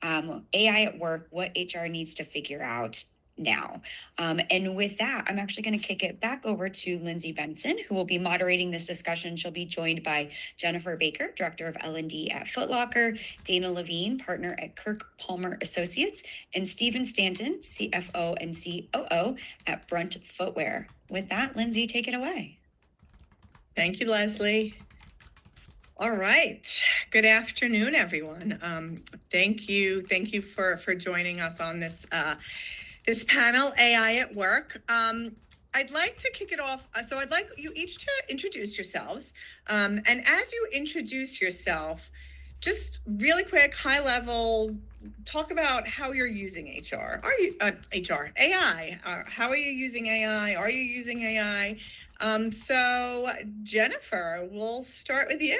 AI at work, what HR needs to figure out now. And with that, I'm actually going to kick it back over to Lindsay Benson, who will be moderating this discussion. She'll be joined by Jennifer Baker, Director of L&D at Foot Locker, Dana Levine, Partner at Kirk Palmer Associates, and Stephen Stanton, CFO and COO at Brunt Footwear. With that, Lindsay, take it away. Thank you, Leslie. All right. Good afternoon, everyone. Thank you for joining us on this panel, AI at Work. I'd like to kick it off. So I'd like you each to introduce yourselves. And as you introduce yourself, just really quick, high level, talk about how you're using AI. How are you using AI? Are you using AI? So Jennifer, we'll start with you.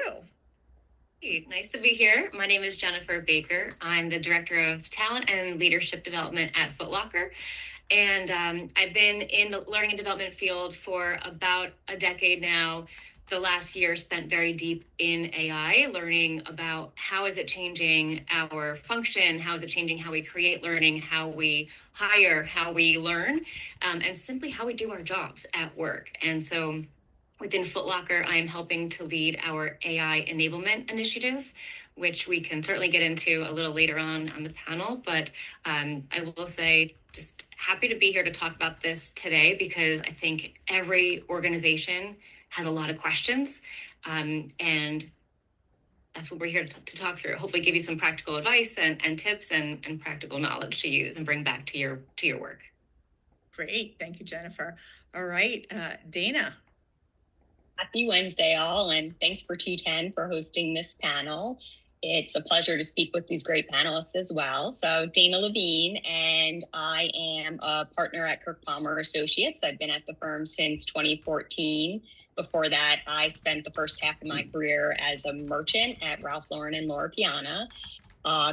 Hey, nice to be here. My name is Jennifer Baker. I'm the Director of Talent and Leadership Development at Foot Locker. And I've been in the learning and development field for about a decade now. The last year spent very deep in AI, learning about how is it changing our function, how is it changing how we create learning, how we hire, how we learn, and simply how we do our jobs at work. And so within Foot Locker, I'm helping to lead our AI enablement initiative, which we can certainly get into a little later on the panel. But I will say, just happy to be here to talk about this today, because I think every organization has a lot of questions. And that's what we're here to talk through. Hopefully give you some practical advice and tips and practical knowledge to use and bring back to your work. Great. Thank you, Jennifer. All right, Dana. Happy Wednesday, all, and thanks for 210 for hosting this panel. It's a pleasure to speak with these great panelists as well. So Dana Levine, and I am a partner at Kirk Palmer Associates. I've been at the firm since 2014. Before that, I spent the first half of my career as a merchant at Ralph Lauren and Loro Piana.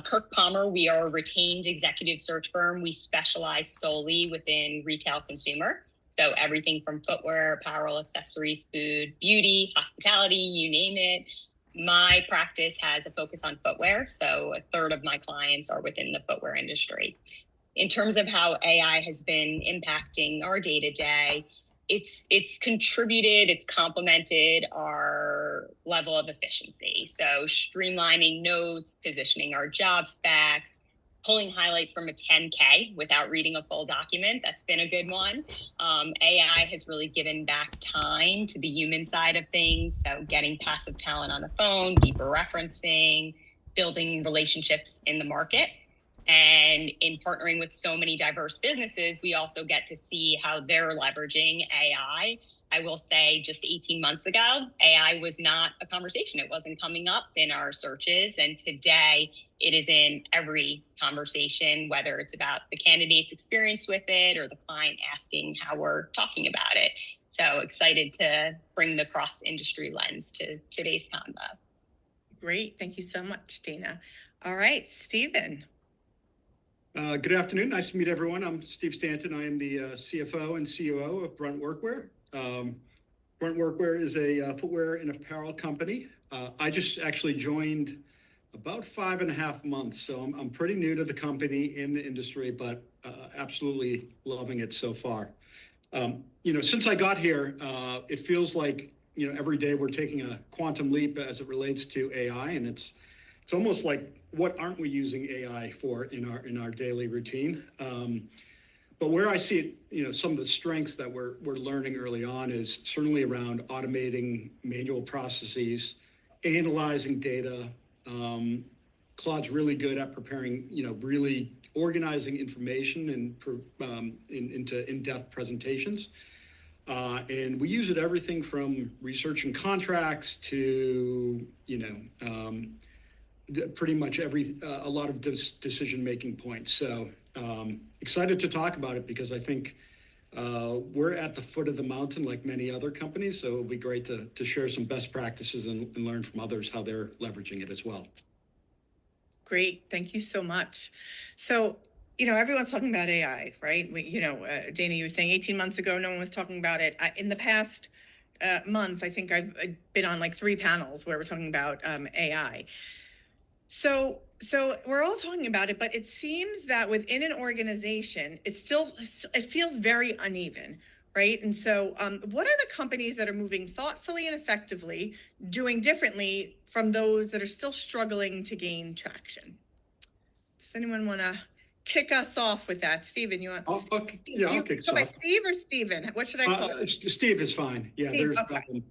Kirk Palmer, we are a retained executive search firm. We specialize solely within retail consumer. So everything from footwear, apparel, accessories, food, beauty, hospitality, you name it. My practice has a focus on footwear. So a third of my clients are within the footwear industry. In terms of how AI has been impacting our day-to-day, it's contributed, it's complemented our level of efficiency. So streamlining notes, positioning our job specs, pulling highlights from a 10K without reading a full document. That's been a good one. AI has really given back time to the human side of things. So getting passive talent on the phone, deeper referencing, building relationships in the market. And in partnering with so many diverse businesses, we also get to see how they're leveraging AI. I will say just 18 months ago, AI was not a conversation. It wasn't coming up in our searches. And today it is in every conversation, whether it's about the candidate's experience with it or the client asking how we're talking about it. So excited to bring the cross-industry lens to today's convo. Great. Thank you so much, Dana. All right, Stephen. Good afternoon. Nice to meet everyone. I'm Steve Stanton. I am the CFO and COO of Brunt Workwear. Brunt Workwear is a footwear and apparel company. I just actually joined about 5.5 months, so I'm pretty new to the company in the industry, but absolutely loving it so far. Since I got here, it feels like every day we're taking a quantum leap as it relates to AI, and it's almost like, what aren't we using AI for in our daily routine? But where I see it, some of the strengths that we're learning early on is certainly around automating manual processes, analyzing data. Claude's really good at preparing, really organizing information and into in-depth presentations. And we use it everything from researching contracts to, pretty much a lot of decision-making points. So excited to talk about it because I think we're at the foot of the mountain like many other companies. So it'll be great to share some best practices and learn from others how they're leveraging it as well. Great. Thank you so much. So, everyone's talking about AI, right? Dana, you were saying 18 months ago, no one was talking about it. In the past month, I think I've been on like 3 panels where we're talking about AI. So we're all talking about it, but it seems that within an organization, it feels very uneven, right? And so, what are the companies that are moving thoughtfully and effectively, doing differently from those that are still struggling to gain traction? Does anyone want to kick us off with that? Stephen, you want? I'll kick us Go by off. Steve or Stephen? What should I call you? Steve is fine. Yeah, Steve, there's okay.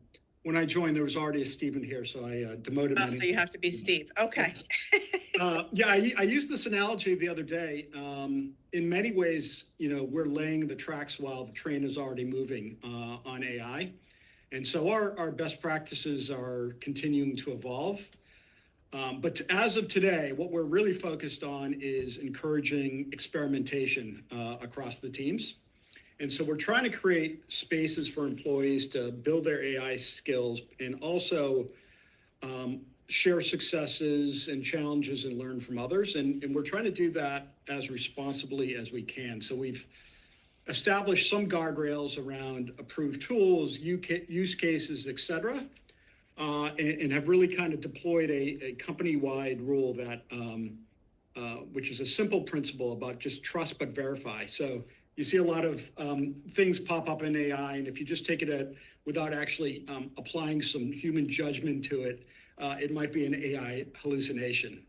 when I joined, there was already a Stephen here, so I demoted Oh, so you have to be Steve. Okay. Yeah, I used this analogy the other day. In many ways, we're laying the tracks while the train is already moving on AI. And so our best practices are continuing to evolve. But as of today, what we're really focused on is encouraging experimentation across the teams. And so we're trying to create spaces for employees to build their AI skills and also share successes and challenges and learn from others. And we're trying to do that as responsibly as we can. So we've established some guardrails around approved tools, use cases, et cetera, and have really kind of deployed a company-wide rule that, which is a simple principle about just trust but verify. So you see a lot of things pop up in AI, and if you just take it without actually applying some human judgment to it, it might be an AI hallucination.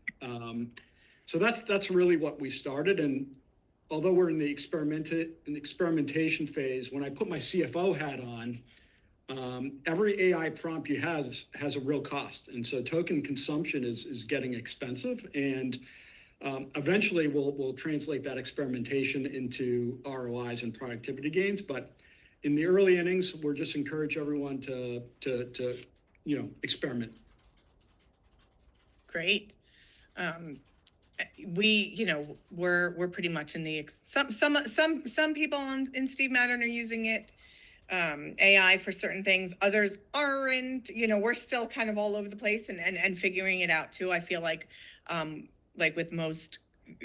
So that's really what we've started. And although we're in the experimentation phase, when I put my CFO hat on, every AI prompt you have has a real cost. And so token consumption is getting expensive. And eventually we'll translate that experimentation into ROIs and productivity gains. But in the early innings, we're just encourage everyone to experiment. Great. We're pretty much in the some people in Steve Madden are using it, AI for certain things. Others aren't. We're still kind of all over the place and figuring it out too. I feel like with most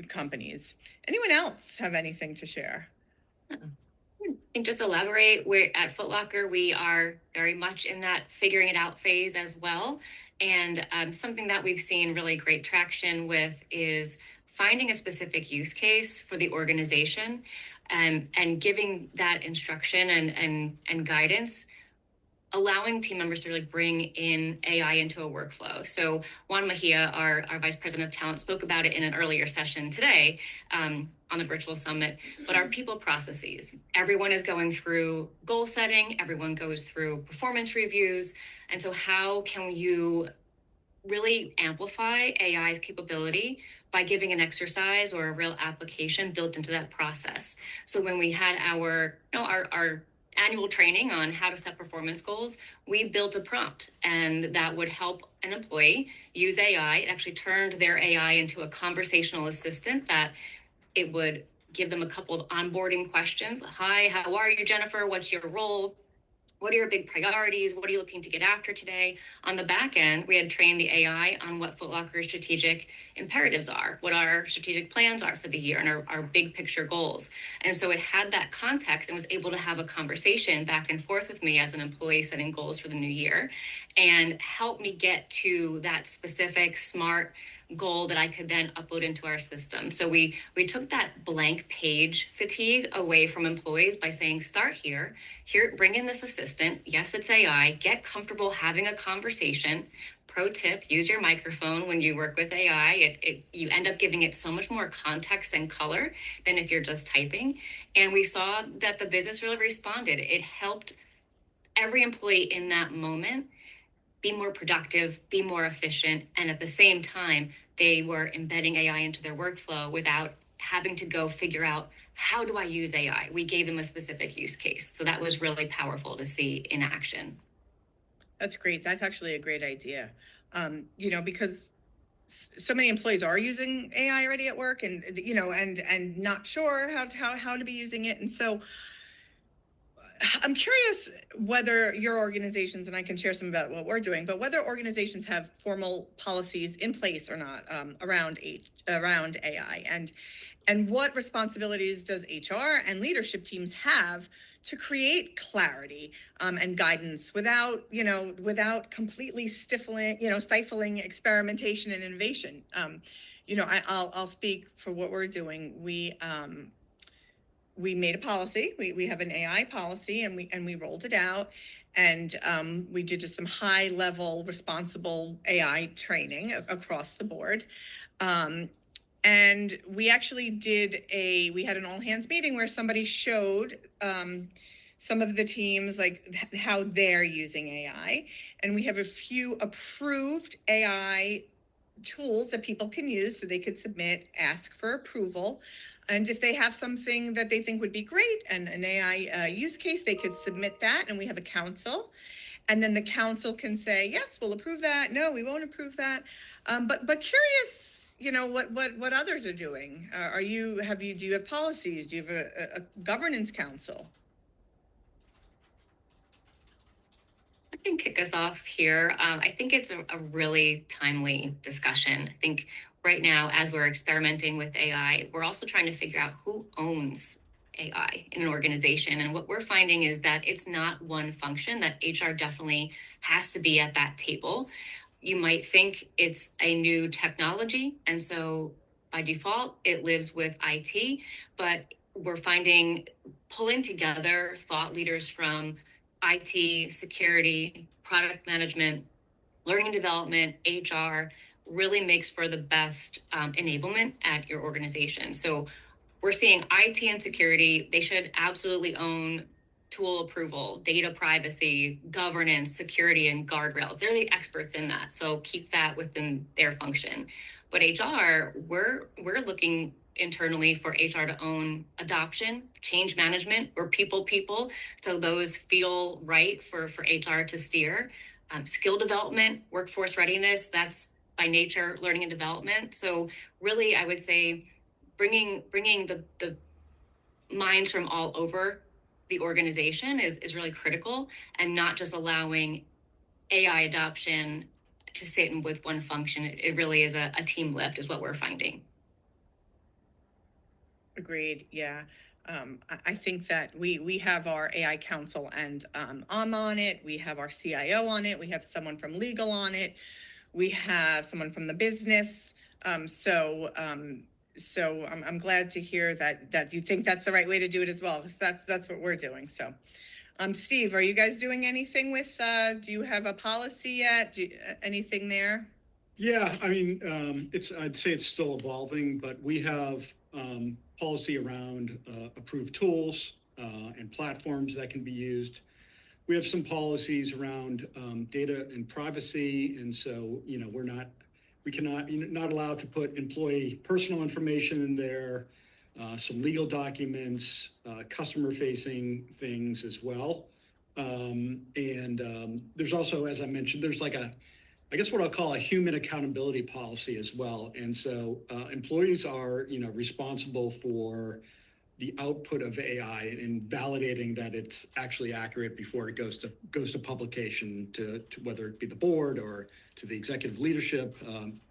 companies. Anyone else have anything to share? And just elaborate, we're at Foot Locker, we are very much in that figuring it out phase as well. And something that we've seen really great traction with is finding a specific use case for the organization, and giving that instruction and guidance, allowing team members to really bring in AI into a workflow. So Juan Mejia, our Vice President of Talent, spoke about it in an earlier session today on the virtual summit, but our people processes. Everyone is going through goal setting, everyone goes through performance reviews. And so how can you really amplify AI's capability by giving an exercise or a real application built into that process? So when we had our annual training on how to set performance goals, we built a prompt, and that would help an employee use AI. It actually turned their AI into a conversational assistant that it would give them a couple of onboarding questions. Hi, how are you, Jennifer? What's your role? What are your big priorities? What are you looking to get after today? On the back end, we had trained the AI on what Foot Locker's strategic imperatives are, what our strategic plans are for the year, and our big picture goals. And so it had that context and was able to have a conversation back and forth with me as an employee setting goals for the new year, and help me get to that specific SMART goal that I could then upload into our system. So we took that blank page fatigue away from employees by saying, start here, bring in this assistant. Yes, it's AI. Get comfortable having a conversation. Pro tip, use your microphone when you work with AI. You end up giving it so much more context and color than if you're just typing. And we saw that the business really responded. It helped every employee in that moment be more productive, be more efficient, and at the same time, they were embedding AI into their workflow without having to go figure out, how do I use AI? We gave them a specific use case. So that was really powerful to see in action. That's great. That's actually a great idea. Because so many employees are using AI already at work, and and not sure how to be using it. And so I'm curious whether your organizations, and I can share some about what we're doing, but whether organizations have formal policies in place or not around AI, and what responsibilities does HR and leadership teams have to create clarity and guidance without, without completely stifling experimentation and innovation. I'll speak for what we're doing. We made a policy. We have an AI policy, and we rolled it out, and we did just some high level responsible AI training across the board. And we actually we had an all hands meeting where somebody showed some of the teams like how they're using AI, and we have a few approved AI tools that people can use so they could submit, ask for approval. And if they have something that they think would be great and an AI use case, they could submit that, and we have a council. And then the council can say, yes, we'll approve that. No, we won't approve that. But curious, what others are doing. Do you have policies? Do you have a governance council? I can kick us off here. I think it's a really timely discussion. I think right now, as we're experimenting with AI, we're also trying to figure out who owns AI in an organization. And what we're finding is that it's not one function, that HR definitely has to be at that table. You might think it's a new technology, and so by default, it lives with IT, but we're finding pulling together thought leaders from IT, security, product management, learning and development, HR really makes for the best enablement at your organization. So we're seeing IT and security, they should absolutely own tool approval, data privacy, governance, security, and guardrails. They're the experts in that. So keep that within their function. But HR, we're looking internally for HR to own adoption, change management, or people. So those feel right for HR to steer. Skill development, workforce readiness, that's by nature learning and development. So really, I would say bringing the minds from all over the organization is really critical, and not just allowing AI adoption to sit in with one function. It really is a team lift is what we're finding. Agreed. Yeah. I think that we have our AI council, and I'm on it. We have our CIO on it. We have someone from legal on it. We have someone from the business. So I'm glad to hear that you think that's the right way to do it as well, because that's what we're doing. So, Steve, are you guys doing anything with? Do you have a policy yet? Anything there? Yeah, I mean, I'd say it's still evolving, but we have policy around approved tools and platforms that can be used. We have some policies around data and privacy, and so you're not allowed to put employee personal information in there. Some legal documents, customer-facing things as well, and there's also, as I mentioned, there's like I guess what I'll call a human accountability policy as well. And so employees are, responsible for the output of AI and validating that it's actually accurate before it goes to publication to whether it be the board or to the executive leadership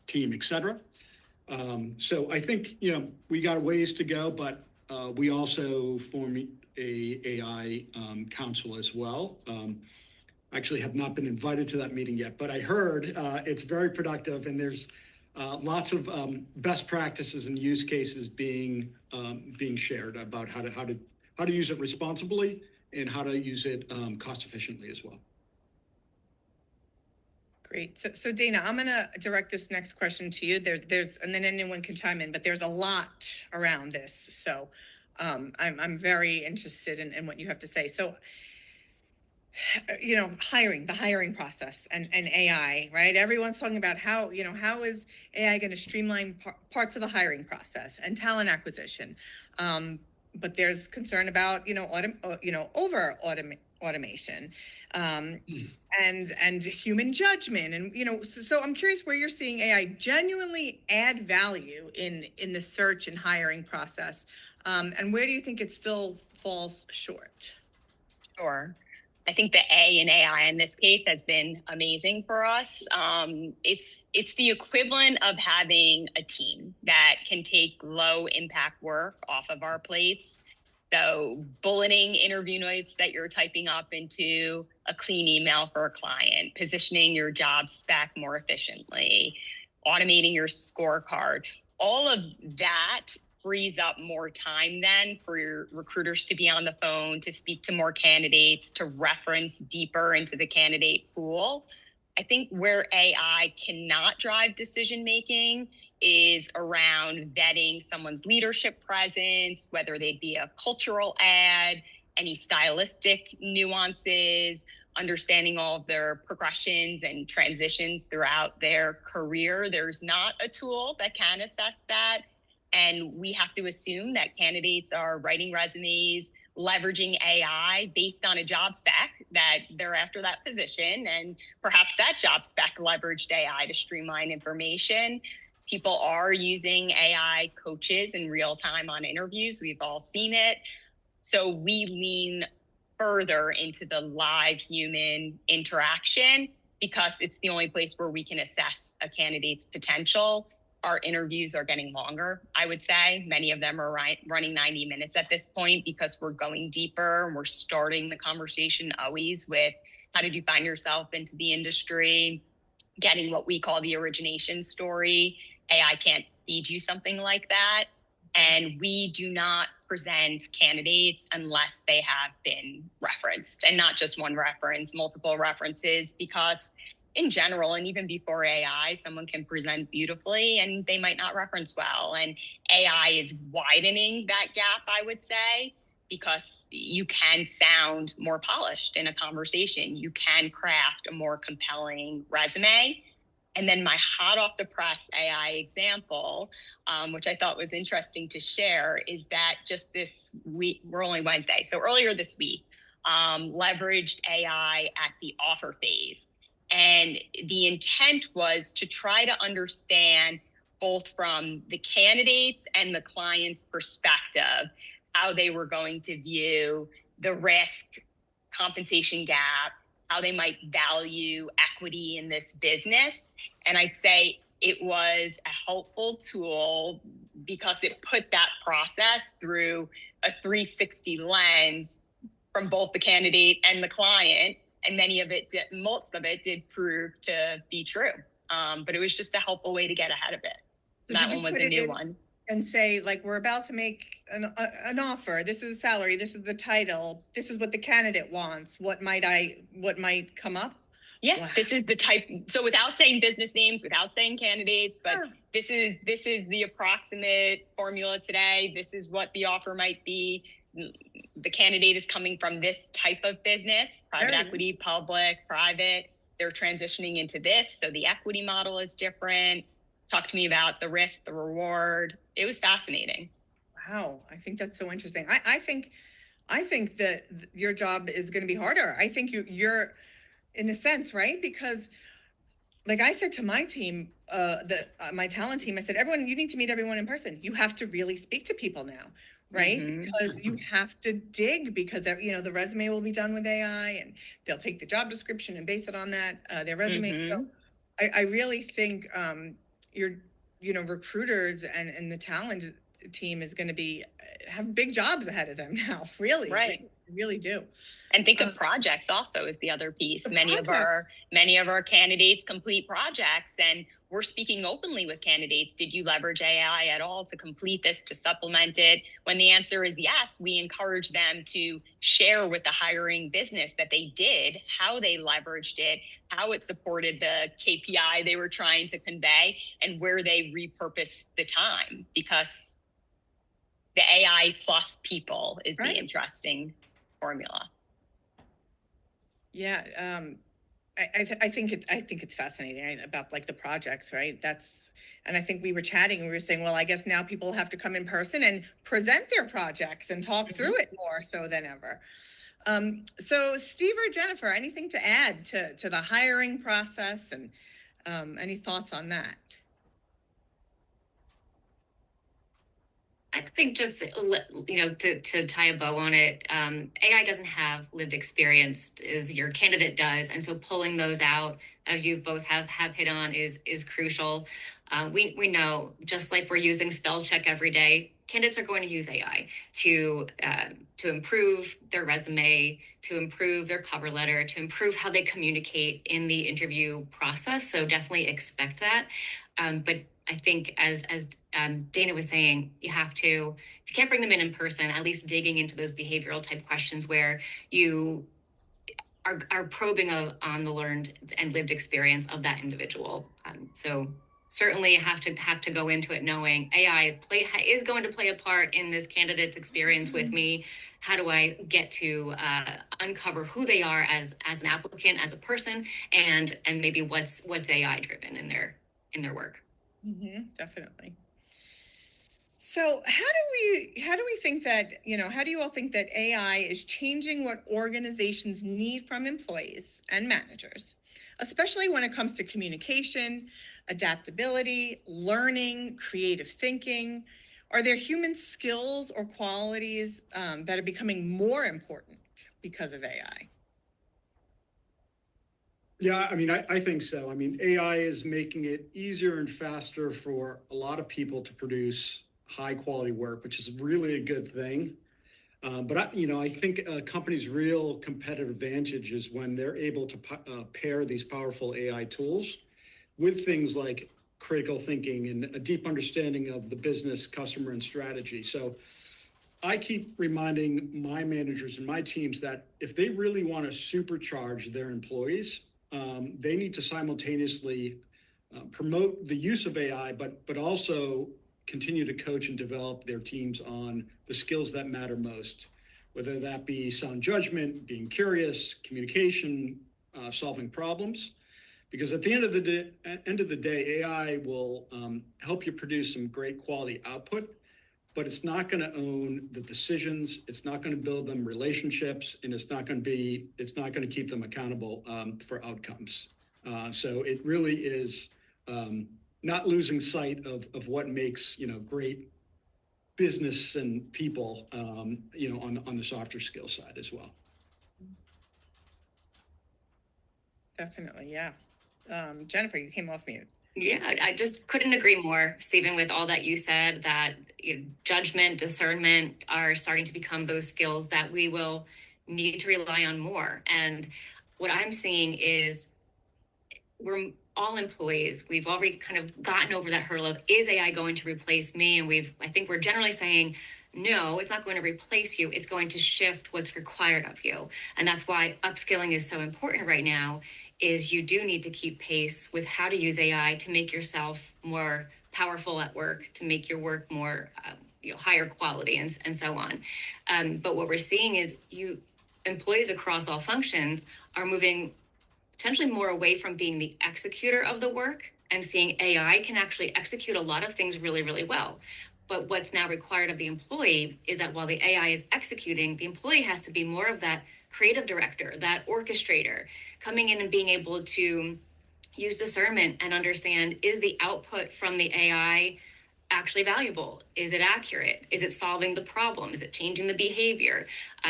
team, et cetera. So I think, we got a ways to go, but we also form a AI council as well. Actually have not been invited to that meeting yet, but I heard it's very productive, and there's lots of best practices and use cases being shared about how to use it responsibly and how to use it cost efficiently as well. Great. So Dana, I'm going to direct this next question to you. There's and then anyone can chime in, but there's a lot around this. So I'm very interested in what you have to say. So, the hiring process and AI, right? Everyone's talking about how is AI going to streamline parts of the hiring process and talent acquisition. But there's concern about, over automation, and human judgment. And, so I'm curious where you're seeing AI genuinely add value in the search and hiring process. And where do you think it still falls short? Sure. I think the A in AI in this case has been amazing for us. It's the equivalent of having a team that can take low impact work off of our plates. So bulleting interview notes that you're typing up into a clean email for a client, positioning your job spec more efficiently, automating your scorecard, all of that frees up more time then for your recruiters to be on the phone, to speak to more candidates, to reference deeper into the candidate pool. I think where AI cannot drive decision-making is around vetting someone's leadership presence, whether they'd be a cultural ad, any stylistic nuances, understanding all of their progressions and transitions throughout their career. There's not a tool that can assess that. And we have to assume that candidates are writing resumes, leveraging AI based on a job spec that they're after that position. And perhaps that job spec leveraged AI to streamline information. People are using AI coaches in real time on interviews. We've all seen it. So we lean further into the live human interaction because it's the only place where we can assess a candidate's potential. Our interviews are getting longer, I would say. Many of them are running 90 minutes at this point because we're going deeper and we're starting the conversation always with how did you find yourself into the industry, getting what we call the origination story. AI can't feed you something like that. And we do not present candidates unless they have been referenced, and not just one reference, multiple references, because in general, and even before AI, someone can present beautifully and they might not reference well. And AI is widening that gap, I would say, because you can sound more polished in a conversation. You can craft a more compelling resume. And then my hot off the press AI example, which I thought was interesting to share, is that just this week, we're only Wednesday, so earlier this week, leveraged AI at the offer phase. And the intent was to try to understand both from the candidates and the client's perspective, how they were going to view the risk, compensation gap, how they might value equity in this business. And I'd say it was a helpful tool because it put that process through a 360 lens from both the candidate and the client. And most of it did prove to be true. But it was just a helpful way to get ahead of it. That one was a new one. And say, like, we're about to make an offer. This is the salary. This is the title. This is what the candidate wants. What might come up? Yeah, Wow. This is the type. So without saying business names, without saying candidates, but this is the approximate formula today. This is what the offer might be. The candidate is coming from this type of business, private equity, public, private. They're transitioning into this. So the equity model is different. Talk to me about the risk, the reward. It was fascinating. Wow. I think that's so interesting. I think that your job is going to be harder. I think you're in a sense, right? Because like I said to my team, my talent team, I said, everyone, you need to meet everyone in person. You have to really speak to people now, right? Mm-hmm. Because you have to dig, because the resume will be done with AI and they'll take the job description and base it on that, their resume. Mm-hmm. So I really think recruiters and the talent team is going to have big jobs ahead of them now. Really, right? Really do. And think of projects also is the other piece. Many of our candidates complete projects, and we're speaking openly with candidates. Did you leverage AI at all to complete this, to supplement it? When the answer is yes, we encourage them to share with the hiring business that they did, how they leveraged it, how it supported the KPI they were trying to convey, and where they repurposed the time, because the AI plus people is the interesting formula. Yeah, I think it's fascinating about like the projects, right? And I think we were chatting and we were saying, well, I guess now people have to come in person and present their projects and talk mm-hmm. through it more so than ever. So Steve or Jennifer, anything to add to the hiring process, and any thoughts on that? I think just, to tie a bow on it, AI doesn't have lived experience as your candidate does. And so pulling those out, as you both have hit on, is crucial. We know, just like we're using spell check every day, candidates are going to use AI to improve their resume, to improve their cover letter, to improve how they communicate in the interview process. So definitely expect that. But I think as Dana was saying, you have to, if you can't bring them in person, at least digging into those behavioral type questions where you are probing on the learned and lived experience of that individual. So certainly have to go into it knowing AI is going to play a part in this candidate's experience with me. How do I get to uncover who they are as an applicant, as a person, and maybe what's AI driven in their work. Definitely. So how do we think that, how do you all think that AI is changing what organizations need from employees and managers, especially when it comes to communication, adaptability, learning, creative thinking? Are there human skills or qualities that are becoming more important because of AI? Yeah, I mean, I think so. I mean, AI is making it easier and faster for a lot of people to produce high quality work, which is really a good thing. I think a company's real competitive advantage is when they're able to pair these powerful AI tools with things like critical thinking and a deep understanding of the business, customer, and strategy. So I keep reminding my managers and my teams that if they really want to supercharge their employees, they need to simultaneously promote the use of AI, but also continue to coach and develop their teams on the skills that matter most, whether that be sound judgment, being curious, communication, solving problems. Because at the end of the day, AI will help you produce some great quality output, but it's not going to own the decisions. It's not going to build them relationships, and it's not going to keep them accountable for outcomes. So it really is not losing sight of what makes great business and people on the softer skill side as well. Definitely, yeah. Jennifer, you came off mute. Yeah, I just couldn't agree more, Stephen, with all that you said, that judgment, discernment are starting to become those skills that we will need to rely on more. And what I'm seeing is we're all employees. We've already kind of gotten over that hurdle of, is AI going to replace me? And I think we're generally saying, no, it's not going to replace you. It's going to shift what's required of you. And that's why upskilling is so important right now, is you do need to keep pace with how to use AI to make yourself more powerful at work, to make your work more higher quality and so on. But what we're seeing is employees across all functions are moving potentially more away from being the executor of the work and seeing AI can actually execute a lot of things really, really well. But what's now required of the employee is that while the AI is executing, the employee has to be more of that creative director, that orchestrator, coming in and being able to use discernment and understand, is the output from the AI actually valuable? Is it accurate? Is it solving the problem? Is it changing the behavior?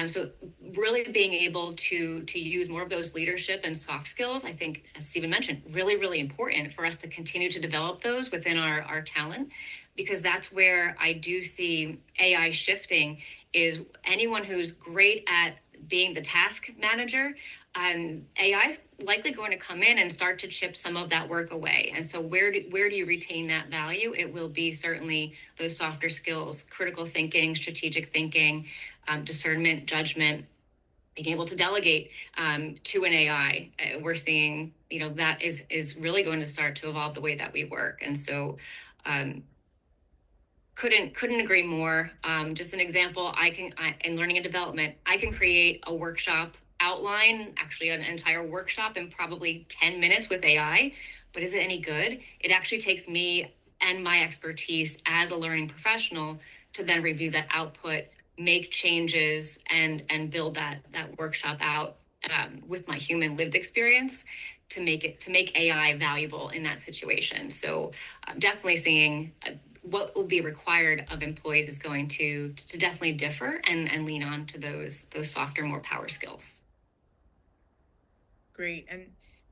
So really being able to use more of those leadership and soft skills, I think, as Stephen mentioned, really, really important for us to continue to develop those within our talent, because that's where I do see AI shifting, is anyone who's great at being the task manager, AI is likely going to come in and start to chip some of that work away. And so where do you retain that value? It will be certainly those softer skills, critical thinking, strategic thinking, discernment, judgment, being able to delegate to an AI. We're seeing, that is really going to start to evolve the way that we work. And so couldn't agree more. Just an example, in learning and development, I can create a workshop outline, actually an entire workshop in probably 10 minutes with AI, but is it any good? It actually takes me and my expertise as a learning professional to then review that output, make changes, and build that workshop out with my human lived experience to make AI valuable in that situation. So definitely seeing what will be required of employees is going to definitely differ and lean on to those softer, more power skills. Great.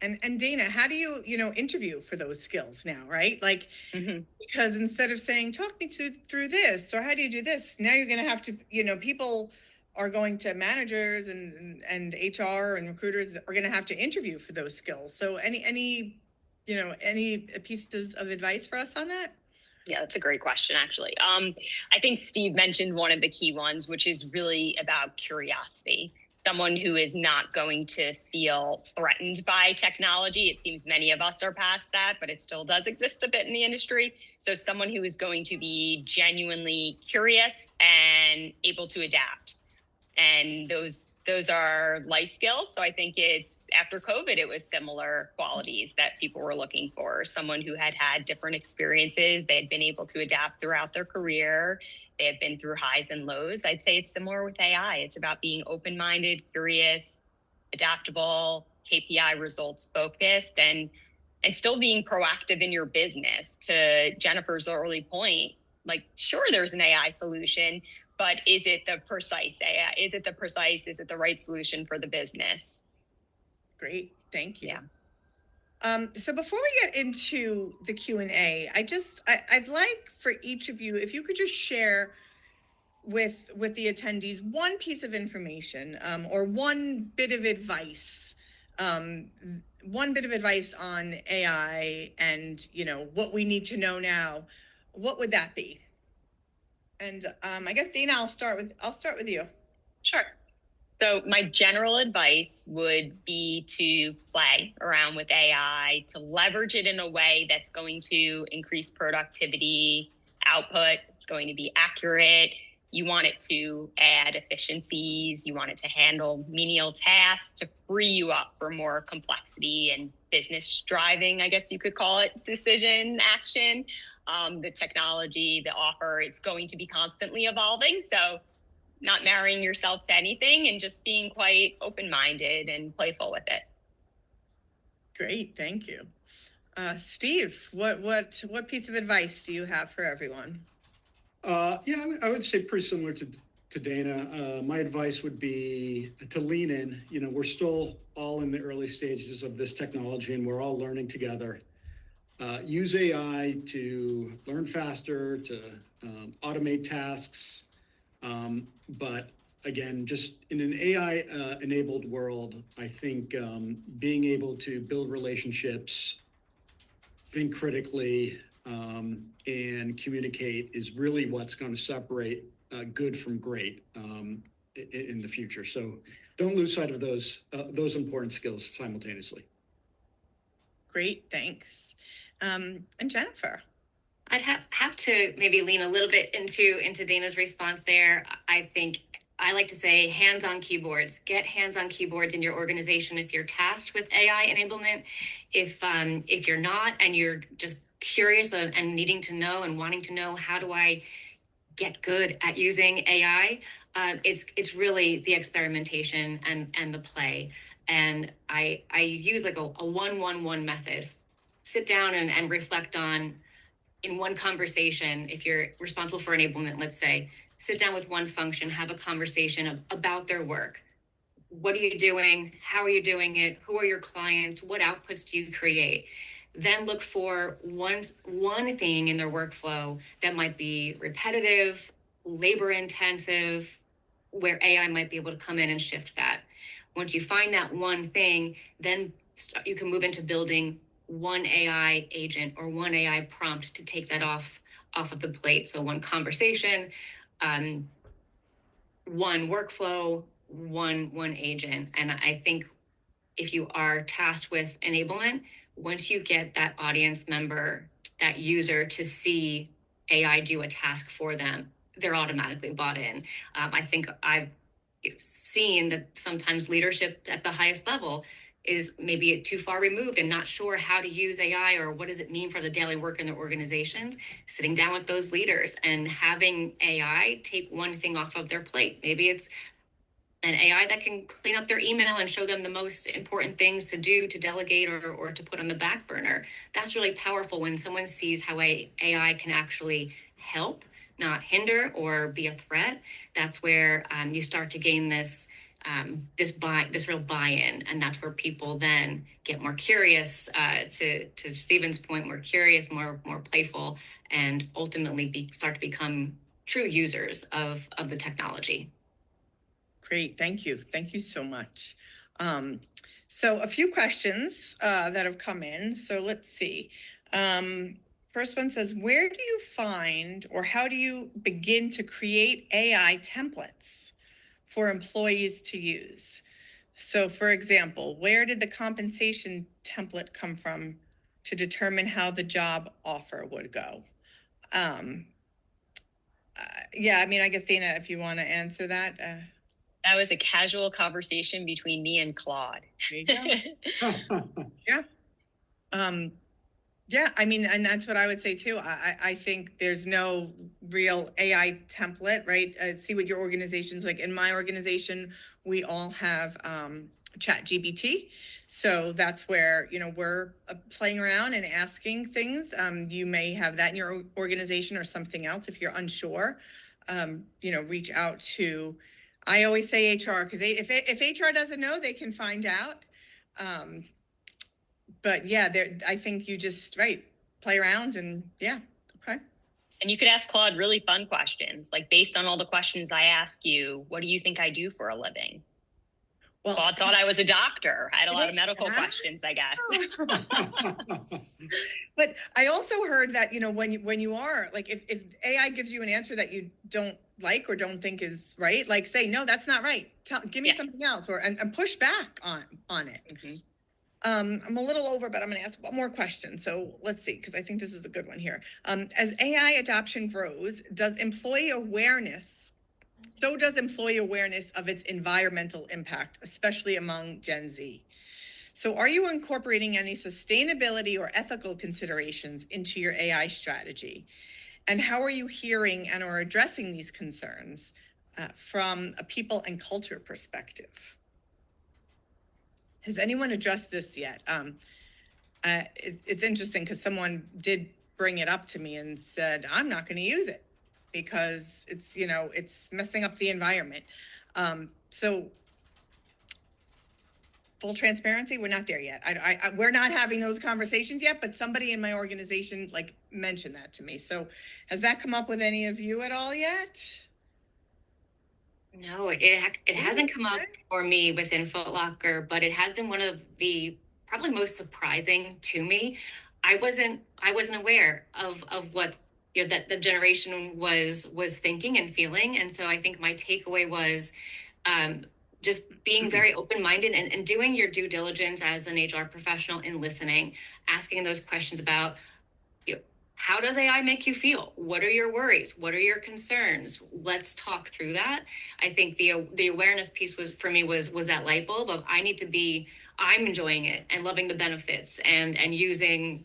And Dana, how do you, interview for those skills now, right? Like, because instead of saying, talk me through this, or how do you do this? Now you're going to have to, people are going to managers and HR and recruiters that are going to have to interview for those skills. So any pieces of advice for us on that? Yeah, that's a great question, actually. I think Steve mentioned one of the key ones, which is really about curiosity. Someone who is not going to feel threatened by technology. It seems many of us are past that, but it still does exist a bit in the industry. So someone who is going to be genuinely curious and able to adapt. And those are life skills. So I think it's, after COVID, it was similar qualities that people were looking for. Someone who had different experiences. They had been able to adapt throughout their career. They had been through highs and lows. I'd say it's similar with AI. It's about being open-minded, curious, adaptable, KPI results focused, and still being proactive in your business. To Jennifer's early point, like, sure, there's an AI solution, but is it the precise AI? Is it the right solution for the business? Great, thank you. Yeah. So before we get into the Q&A, I'd like for each of you, if you could just share with the attendees one piece of information, or one bit of advice on AI and what we need to know now. What would that be? And I guess Dana, I'll start with you. Sure. So my general advice would be to play around with AI, to leverage it in a way that's going to increase productivity, output. It's going to be accurate. You want it to add efficiencies. You want it to handle menial tasks, to free you up for more complexity and business driving, I guess you could call it, decision action. The technology, the offer, it's going to be constantly evolving. So not marrying yourself to anything and just being quite open-minded and playful with it. Great, thank you. Steve, what piece of advice do you have for everyone? Yeah, I would say pretty similar to Dana. My advice would be to lean in. We're still all in the early stages of this technology, and we're all learning together. Use AI to learn faster, to automate tasks. But again, just in an AI enabled world, I think being able to build relationships, think critically, and communicate is really what's going to separate good from great in the future. So don't lose sight of those important skills simultaneously. Great, thanks. And Jennifer? I'd have to maybe lean a little bit into Dana's response there. I think I like to say hands on keyboards. Get hands on keyboards in your organization if you're tasked with AI enablement. If you're not, and you're just curious and needing to know and wanting to know, how do I get good at using AI? It's really the experimentation and the play. And I use like a 1-1-1 method. Sit down and reflect on, in one conversation, if you're responsible for enablement, let's say, sit down with one function, have a conversation about their work. What are you doing? How are you doing it? Who are your clients? What outputs do you create? Then look for one thing in their workflow that might be repetitive, labor intensive, where AI might be able to come in and shift that. Once you find that one thing, then you can move into building one AI agent or one AI prompt to take that off of the plate. So one conversation, one workflow, one agent. And I think if you are tasked with enablement, once you get that audience member, that user, to see AI do a task for them, they're automatically bought in. I think I've seen that sometimes leadership at the highest level is maybe too far removed and not sure how to use AI or what does it mean for the daily work in their organizations. Sitting down with those leaders and having AI take one thing off of their plate. Maybe it's an AI that can clean up their email and show them the most important things to do, to delegate, or to put on the back burner. That's really powerful when someone sees how AI can actually help, not hinder or be a threat. That's where you start to gain this this real buy-in, and that's where people then get more curious. To Stephen's point, more curious, more playful, and ultimately start to become true users of the technology. Great, thank you so much. So a few questions that have come in. So let's see. First one says, where do you find or how do you begin to create AI templates for employees to use? So for example, where did the compensation template come from to determine how the job offer would go? Yeah, I mean, I guess, Dana, if you want to answer that. That was a casual conversation between me and Claude. There you go. Yeah. Yeah, I mean, and that's what I would say too. I think there's no real AI template, right? See what your organization's like. In my organization, we all have Chat GBT. So that's where, we're playing around and asking things. You may have that in your organization or something else. If you're unsure, reach out to, I always say HR, because if HR doesn't know, they can find out. But yeah, I think you just play around and yeah, okay. And you could ask Claude really fun questions, like based on all the questions I ask you, what do you think I do for a living? Well, Claude thought I was a doctor. I had a lot of medical questions, I guess. But I also heard that, when you are like, if AI gives you an answer that you don't like or don't think is right, like say, no, that's not right. Give me something else, and push back on it. Mm-hmm. I'm a little over, but I'm going to ask one more question. So let's see, because I think this is a good one here. As AI adoption grows, so does employee awareness of its environmental impact, especially among Gen Z? So are you incorporating any sustainability or ethical considerations into your AI strategy? And how are you hearing and or addressing these concerns from a people and culture perspective? Has anyone addressed this yet? It's interesting because someone did bring it up to me and said, I'm not going to use it because it's, it's messing up the environment. So full transparency, we're not there yet. We're not having those conversations yet, but somebody in my organization mentioned that to me. So has that come up with any of you at all yet? No, it hasn't come up for me within Foot Locker, but it has been one of the probably most surprising to me. I wasn't aware of what that the generation was thinking and feeling, and so I think my takeaway was just being very open-minded and doing your due diligence as an HR professional in listening, asking those questions about how does AI make you feel? What are your worries? What are your concerns? Let's talk through that. I think the awareness piece was that light bulb of I'm enjoying it and loving the benefits and using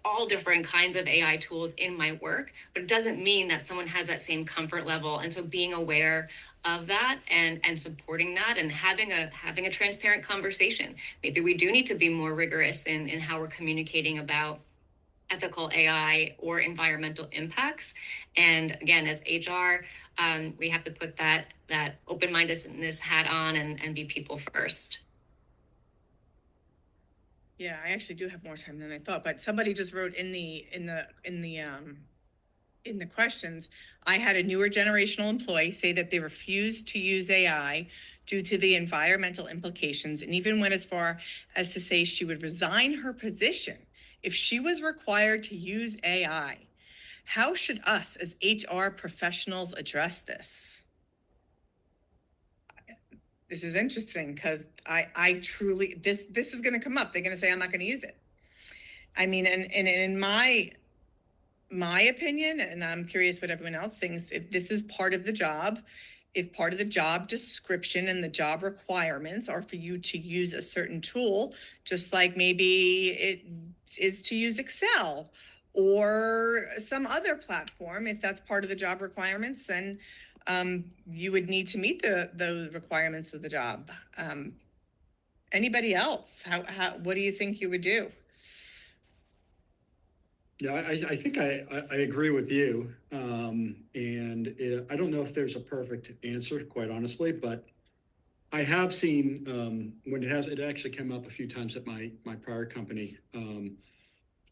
all different kinds of AI tools in my work, but it doesn't mean that someone has that same comfort level. And so being aware of that and supporting that and having a transparent conversation. Maybe we do need to be more rigorous in how we're communicating about ethical AI or environmental impacts. And again, as HR, we have to put that open-mindedness hat on and be people first. Yeah, I actually do have more time than I thought, but somebody just wrote in the questions, I had a newer generational employee say that they refused to use AI due to the environmental implications, and even went as far as to say she would resign her position if she was required to use AI. How should us as HR professionals address this? This is interesting because I truly, this is going to come up. They're going to say, I'm not going to use it. I mean, and in my opinion, and I'm curious what everyone else thinks, if this is part of the job, if part of the job description and the job requirements are for you to use a certain tool, just like maybe it is to use Excel or some other platform, if that's part of the job requirements, then you would need to meet the requirements of the job. Anybody else? What do you think you would do? Yeah, I think I agree with you. And I don't know if there's a perfect answer, quite honestly, but I have seen when it actually came up a few times at my prior company.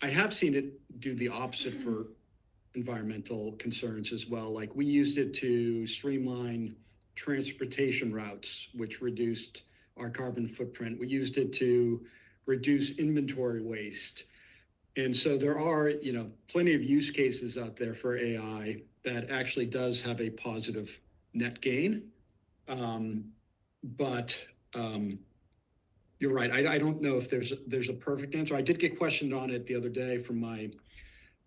I have seen it do the opposite for environmental concerns as well. Like we used it to streamline transportation routes, which reduced our carbon footprint. We used it to reduce inventory waste. And so there are, plenty of use cases out there for AI that actually does have a positive net gain. But you're right. I don't know if there's a perfect answer. I did get questioned on it the other day from my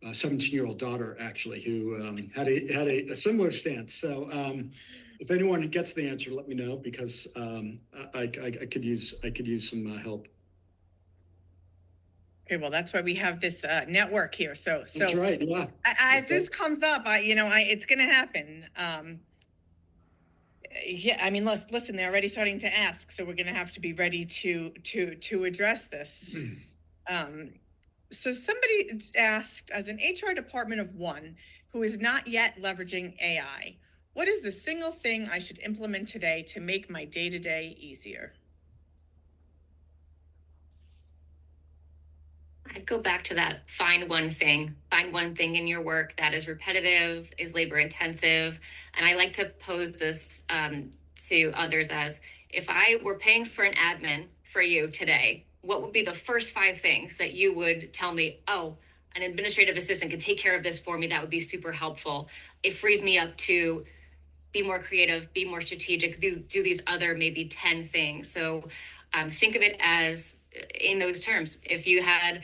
17-year-old daughter, actually, who had a similar stance. So if anyone gets the answer, let me know, because I could use some help. Okay, well, that's why we have this network here. So That's right. Yeah. as this comes up, it's going to happen. Yeah, I mean, listen, they're already starting to ask, so we're going to have to be ready to address this. So somebody asked, as an HR department of one who is not yet leveraging AI, what is the single thing I should implement today to make my day-to-day easier? I'd go back to that find one thing in your work that is repetitive, is labor intensive. And I like to pose this to others as, if I were paying for an admin for you today, what would be the first 5 things that you would tell me, oh, an administrative assistant could take care of this for me? That would be super helpful. It frees me up to be more creative, be more strategic, do these other maybe 10 things. So think of it as in those terms. If you had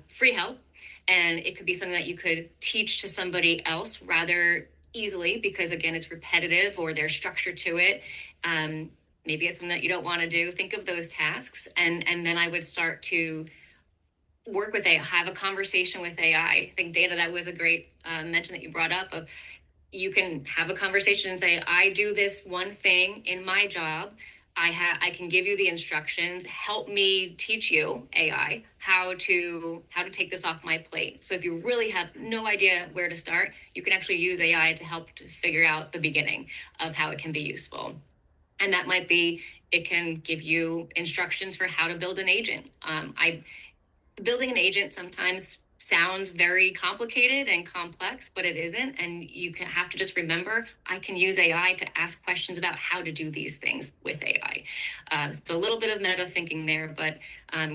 free help, and it could be something that you could teach to somebody else rather easily, because again, it's repetitive or there's structure to it. Maybe it's something that you don't want to do. Think of those tasks, and then I would start to work with AI, have a conversation with AI. I think, Dana, that was a great mention that you brought up of, you can have a conversation and say, I do this one thing in my job. I can give you the instructions. Help me teach you, AI, how to take this off my plate. So if you really have no idea where to start, you can actually use AI to help to figure out the beginning of how it can be useful. And that might be, it can give you instructions for how to build an agent. Building an agent sometimes sounds very complicated and complex, but it isn't. And you have to just remember, I can use AI to ask questions about how to do these things with AI. So a little bit of meta thinking there, but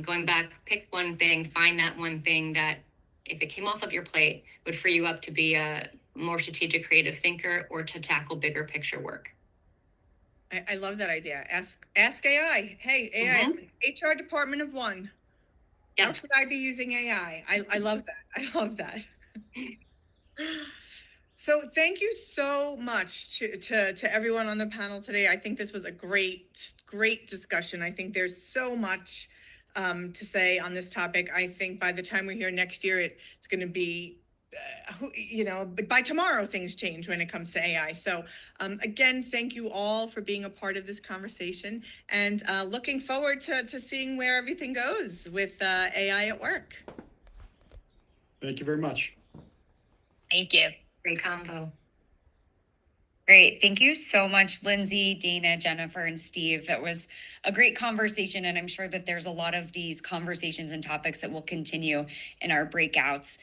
going back, pick one thing, find that one thing that, if it came off of your plate, would free you up to be a more strategic, creative thinker or to tackle bigger picture work. I love that idea. Ask AI. Hey, AI, HR department of one. Yes. How should I be using AI? I love that. I love that. So thank you so much to everyone on the panel today. I think this was a great discussion. I think there's so much to say on this topic. I think by the time we're here next year, it's going to be, but by tomorrow things change when it comes to AI. So again, thank you all for being a part of this conversation, and looking forward to seeing where everything goes with AI at work. Thank you very much. Thank you. Great combo. Great. Thank you so much, Lindsay, Dana, Jennifer, and Steve. That was a great conversation, and I'm sure that there's a lot of these conversations and topics that will continue in our breakouts.